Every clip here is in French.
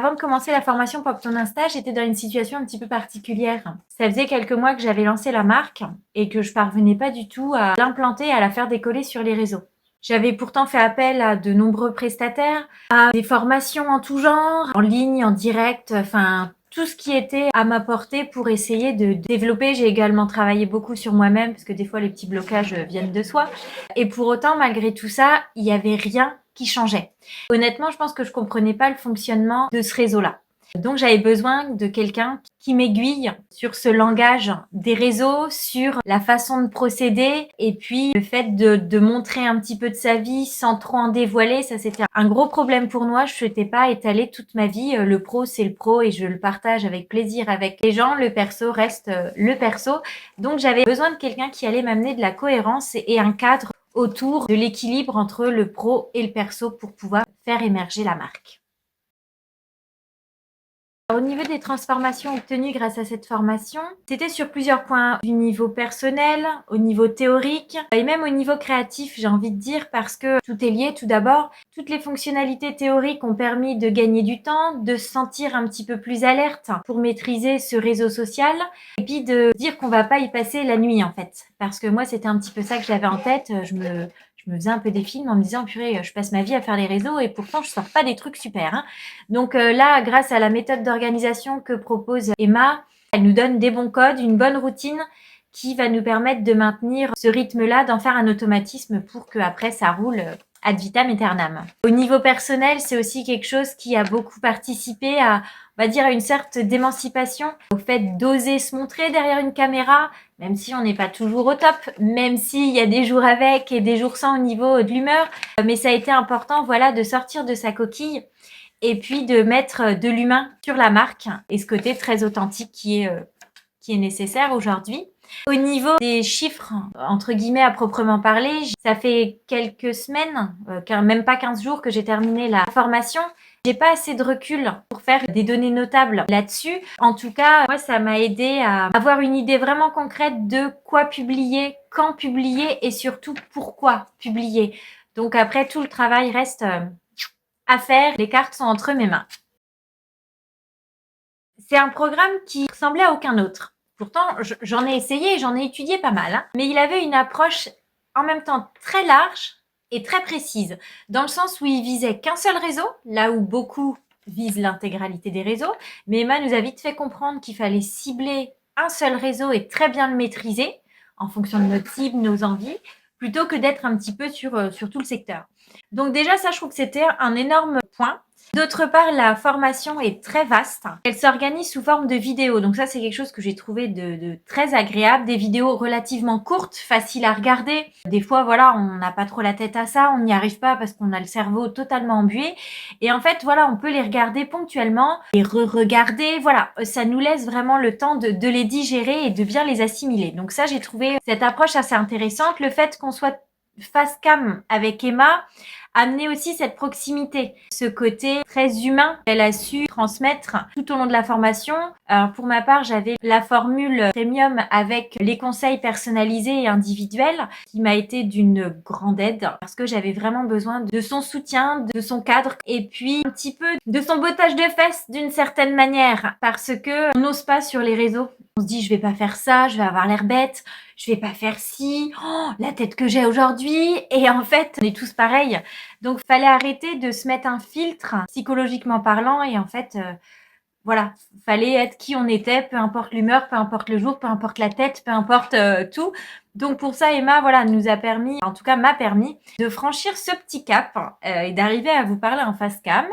Avant de commencer la formation Pop ton Insta, j'étais dans une situation un petit peu particulière. Ça faisait quelques mois que j'avais lancé la marque et que je parvenais pas du tout à l'implanter et à la faire décoller sur les réseaux. J'avais pourtant fait appel à de nombreux prestataires, à des formations en tout genre, en ligne, en direct, enfin tout ce qui était à ma portée pour essayer de développer. J'ai également travaillé beaucoup sur moi-même parce que des fois les petits blocages viennent de soi. Et pour autant, malgré tout ça, il n'y avait rien qui changeait. Honnêtement, je pense que je comprenais pas le fonctionnement de ce réseau-là. Donc j'avais besoin de quelqu'un qui m'aiguille sur ce langage des réseaux, sur la façon de procéder et puis le fait de montrer un petit peu de sa vie sans trop en dévoiler. Ça, c'était un gros problème pour moi. Je souhaitais pas étaler toute ma vie. Le pro, c'est le pro et je le partage avec plaisir avec les gens. Le perso reste le perso. Donc j'avais besoin de quelqu'un qui allait m'amener de la cohérence et un cadre autour de l'équilibre entre le pro et le perso pour pouvoir faire émerger la marque. Au niveau des transformations obtenues grâce à cette formation, c'était sur plusieurs points, du niveau personnel, au niveau théorique et même au niveau créatif, j'ai envie de dire, parce que tout est lié. Tout d'abord, toutes les fonctionnalités théoriques ont permis de gagner du temps, de se sentir un petit peu plus alerte pour maîtriser ce réseau social et puis de dire qu'on va pas y passer la nuit en fait. Parce que moi, c'était un petit peu ça que j'avais en tête. Je me faisais un peu des films en me disant, purée, je passe ma vie à faire les réseaux et pourtant je sors pas des trucs super, hein. Donc là, grâce à la méthode d'organisation que propose Emma, elle nous donne des bons codes, une bonne routine qui va nous permettre de maintenir ce rythme-là, d'en faire un automatisme pour que après ça roule ad vitam aeternam. Au niveau personnel, c'est aussi quelque chose qui a beaucoup participé à, on va dire, à une certaine d'émancipation, au fait d'oser se montrer derrière une caméra, même si on n'est pas toujours au top, même s'il y a des jours avec et des jours sans au niveau de l'humeur. Mais ça a été important, voilà, de sortir de sa coquille et puis de mettre de l'humain sur la marque et ce côté très authentique qui est nécessaire aujourd'hui. Au niveau des chiffres, entre guillemets, à proprement parler, ça fait quelques semaines, même pas 15 jours que j'ai terminé la formation. J'ai pas assez de recul pour faire des données notables là-dessus. En tout cas, moi, ça m'a aidé à avoir une idée vraiment concrète de quoi publier, quand publier et surtout pourquoi publier. Donc après, tout le travail reste à faire. Les cartes sont entre mes mains. C'est un programme qui ressemblait à aucun autre. Pourtant, j'en ai essayé, j'en ai étudié pas mal, hein, mais il avait une approche en même temps très large et très précise, dans le sens où il visait qu'un seul réseau, là où beaucoup visent l'intégralité des réseaux. Mais Emma nous a vite fait comprendre qu'il fallait cibler un seul réseau et très bien le maîtriser en fonction de notre cible, nos envies, plutôt que d'être un petit peu sur tout le secteur. Donc déjà, ça, je trouve que c'était un énorme point. D'autre part, la formation est très vaste. Elle s'organise sous forme de vidéos. Donc ça, c'est quelque chose que j'ai trouvé de très agréable. Des vidéos relativement courtes, faciles à regarder. Des fois, voilà, on n'a pas trop la tête à ça. On n'y arrive pas parce qu'on a le cerveau totalement embué. Et en fait, voilà, on peut les regarder ponctuellement et re-regarder. Voilà, ça nous laisse vraiment le temps de les digérer et de bien les assimiler. Donc ça, j'ai trouvé cette approche assez intéressante. Le fait qu'on soit face cam avec Emma amener aussi cette proximité, ce côté très humain qu'elle a su transmettre tout au long de la formation. Alors pour ma part, j'avais la formule premium avec les conseils personnalisés et individuels qui m'a été d'une grande aide parce que j'avais vraiment besoin de son soutien, de son cadre et puis un petit peu de son bottage de fesses d'une certaine manière parce que on n'ose pas sur les réseaux. On se dit je vais pas faire ça, je vais avoir l'air bête, je vais pas faire ci, oh, la tête que j'ai aujourd'hui. Et en fait, on est tous pareils. Donc, fallait arrêter de se mettre un filtre psychologiquement parlant et en fait, voilà, fallait être qui on était, peu importe l'humeur, peu importe le jour, peu importe la tête, peu importe tout. Donc pour ça, Emma, voilà, nous a permis, en tout cas m'a permis, de franchir ce petit cap et d'arriver à vous parler en face cam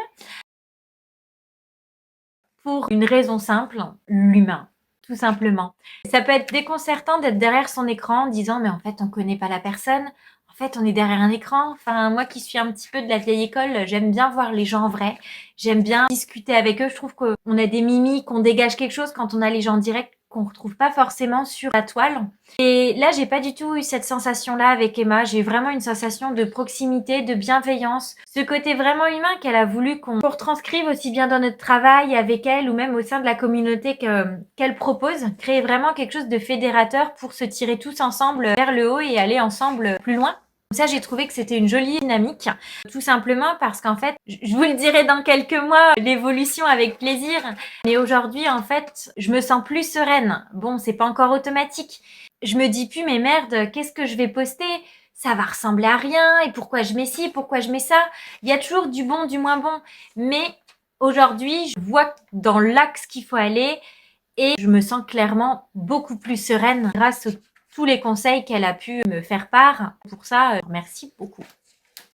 pour une raison simple, l'humain. Tout simplement. Ça peut être déconcertant d'être derrière son écran en disant mais en fait on connaît pas la personne, en fait on est derrière un écran. Enfin moi qui suis un petit peu de la vieille école, j'aime bien voir les gens en vrai, j'aime bien discuter avec eux. Je trouve qu'on a des mimiques, qu'on dégage quelque chose quand on a les gens en direct qu'on retrouve pas forcément sur la toile. Et là, j'ai pas du tout eu cette sensation-là avec Emma. J'ai vraiment une sensation de proximité, de bienveillance. Ce côté vraiment humain qu'elle a voulu qu'on retranscrive aussi bien dans notre travail avec elle ou même au sein de la communauté qu'elle propose. Créer vraiment quelque chose de fédérateur pour se tirer tous ensemble vers le haut et aller ensemble plus loin. Ça, j'ai trouvé que c'était une jolie dynamique, tout simplement parce qu'en fait, je vous le dirai dans quelques mois, l'évolution avec plaisir. Mais aujourd'hui, en fait, je me sens plus sereine. Bon, c'est pas encore automatique. Je me dis plus, mais merde, qu'est-ce que je vais poster? Ça va ressembler à rien. Et pourquoi je mets ci? Pourquoi je mets ça? Il y a toujours du bon, du moins bon. Mais aujourd'hui, je vois dans l'axe qu'il faut aller et je me sens clairement beaucoup plus sereine grâce à tous les conseils qu'elle a pu me faire part. Pour ça, merci beaucoup.